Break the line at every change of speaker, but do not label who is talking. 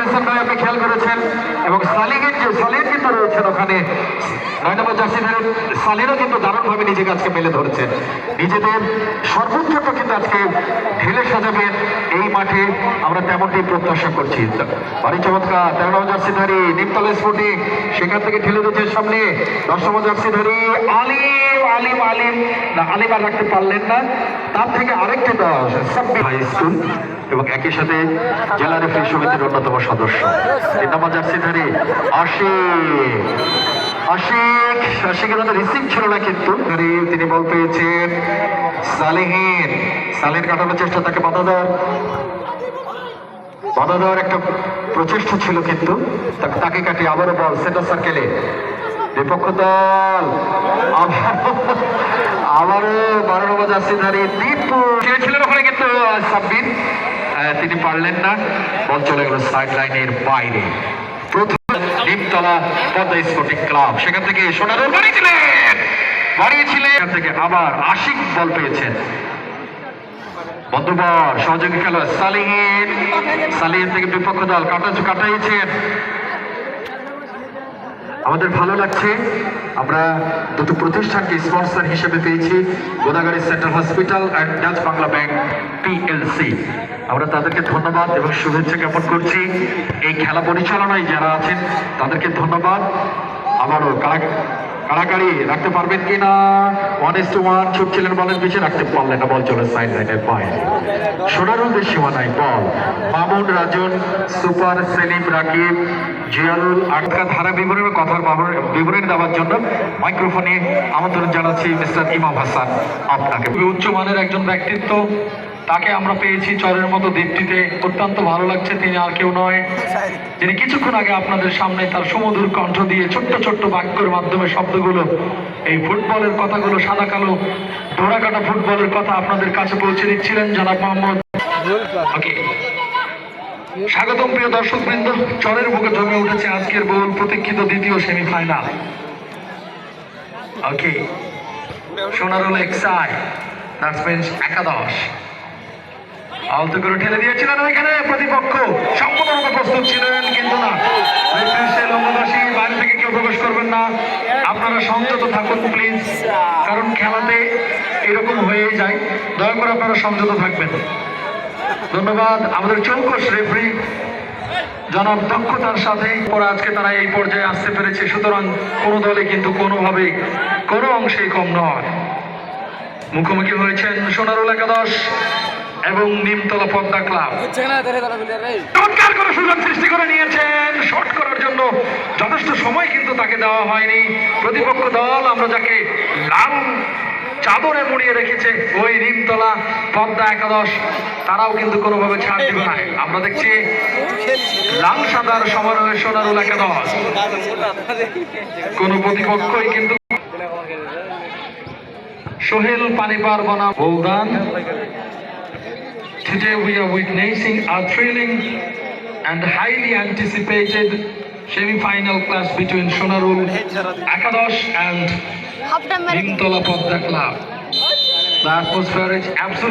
হাসান ভাই আপনি খেয়াল করেছেন, এবং সালিম কিন্তু রয়েছেন ওখানে। 9 নম্বর জার্সিধারী সালিমও কিন্তু দারুণভাবে নিজেকে আজকে মেলে ধরেছেন। নিজেদের সর্বোচ্চটা কিন্তু আজকে ঢেলে সাজাবেন এই মাঠে, আমরা তেমনটি প্রত্যাশা করছি। ভারী চমৎকার 13 নম্বর জার্সিধারী নিমতলা স্পোর্টিং, সেখান থেকে ঠেলে দিচ্ছেন সামনে 10 নম্বর জার্সিধারী আলিম আর রাখতে পারলেন না। তার থেকে আরেকটি দল সাব্বির হাই স্কুল এবং একই সাথে জেলা রেফারি সমিতির অন্যতম সদস্য 3 নম্বর জার্সিধারী আশিকের মধ্যে রিসিভ ছিল না, কিন্তু তিনি বল পেয়েছেন। সালেহিন কাটানোর চেষ্টা, তাকে বাধা দেওয়ার একটা প্রচেষ্টা ছিল, কিন্তু তাকে কাটিয়ে আবারও বল সেন্টার সার্কেলে বিপক্ষ দল। আবারও 12 নম্বর জার্সিধারী দীপু চেয়েছিলেন ওখানে, কিন্তু সাব্বির তিনি পারলেন না, বল চলে গেল সাইড লাইনের বাইরে। প্রথম নিমতলা পদ্মা স্পোর্টিং ক্লাব, সেখান থেকে সোনারুল বাড়িয়েছিলেন, সেখান থেকে আবার আশিক বল পেয়েছেন। বন্ধুবর সহযোগী খেলোয়াড় সালিহিন থেকে বিপক্ষ দল কাটাইছেন। আমাদের ভালো লাগছে, আমরা দুটো প্রতিষ্ঠানকে স্পন্সর হিসেবে পেয়েছি, Godagari central hospital and Dutch Bangla bank PLC। আমরা তাদেরকে ধন্যবাদ এবং শুভেচ্ছা জ্ঞাপন করছি। এই খেলা পরিচালনায় যারা আছেন তাদেরকে ধন্যবাদ। আবারও কাড়াকাড়ি রাখতে পারবেন কিনা, 1:1 ছুটছিলেন বলের পিছিয়ে, রাখতে পারলেন না, বল চলে সাইড লাইনের বাইরে। সোনারুলদের সীমানায় বল, মামুন, রাজন, সুপার, সেলিম, রাকিব, জিয়ারুল আটকা ধারা বিবরণের কথার বিবরণী দেওয়ার জন্য মাইক্রোফোনে আমন্ত্রণ জানাচ্ছি মিস্টার ইমাম হাসান আপনাকে।
উচ্চমানের একজন ব্যক্তিত্ব, তাকে আমরা পেয়েছি চরের মতো দ্বীপটিতে, অত্যন্ত ভালো লাগছে। তিনি আর কেউ নয়, যিনি কিছুক্ষণ আগে আপনাদের সামনে তার সুমধুর কণ্ঠ দিয়ে ছোট্ট ছোট্ট বাক্যের মাধ্যমে শব্দগুলো, এই ফুটবলের কথাগুলো, সাদা কালো ডোরাকাটা ফুটবলের কথা আপনাদের কাছে পৌঁছে দিচ্ছিলেন জনাব মোহাম্মদ। স্বাগতম প্রিয় দর্শক বৃন্দ, চরের বুকে জমে উঠেছে আজকের বহুল প্রতীক্ষিত দ্বিতীয় সেমিফাইনাল। ওকে, সোনারুল এক্সাই একাদশ আলতো করে ঠেলে দিয়েছিলেন, ওইখানে প্রতিপক্ষ সম্পূর্ণরূপে প্রস্তুত ছিলেন, কিন্তু না, বাইরে থেকে কেউ প্রবেশ করবেন না। আপনারা সংযত থাকুন প্লিজ, কারণ খেলাতে এরকম হয়েই যায়, দয়া করে আপনারা সংযত থাকবেন। ধন্যবাদ আমাদের চৌকস রেফারি জনাব দক্ষতার সাথে পরে আজকে তারা এই পর্যায়ে আসতে পেরেছে। সুতরাং কোনো দলে কিন্তু কোনোভাবে কোনো অংশেই কম নয়। মুখোমুখি হয়েছেন সোনারুল একাদশ এবং নিমতলা পদ্মা ক্লাব। চমৎকার করে সুযোগ সৃষ্টি করে নিয়েছেন, শট করার জন্য যথেষ্ট সময় কিন্তু তাকে দেওয়া হয়নি। প্রতিপক্ষ দল, আমরা যাকে লাল চাদরে মুড়িয়ে রেখেছে, ওই নিমতলা পদ্মা একাদশ, তারাও কিন্তু কোনোভাবে ছাড় দিবে না। আমরা দেখছি লাল সাদার সমন্বয়ে সোনারুল একাদশ, কোন প্রতিপক্ষই কিন্তু সোহেল পানিপার বনাম বৌদান। Today we are witnessing a thrilling and highly anticipated semi-final clash between Sonarul Akadosh and Nimtola Podda Club. The atmosphere is absolutely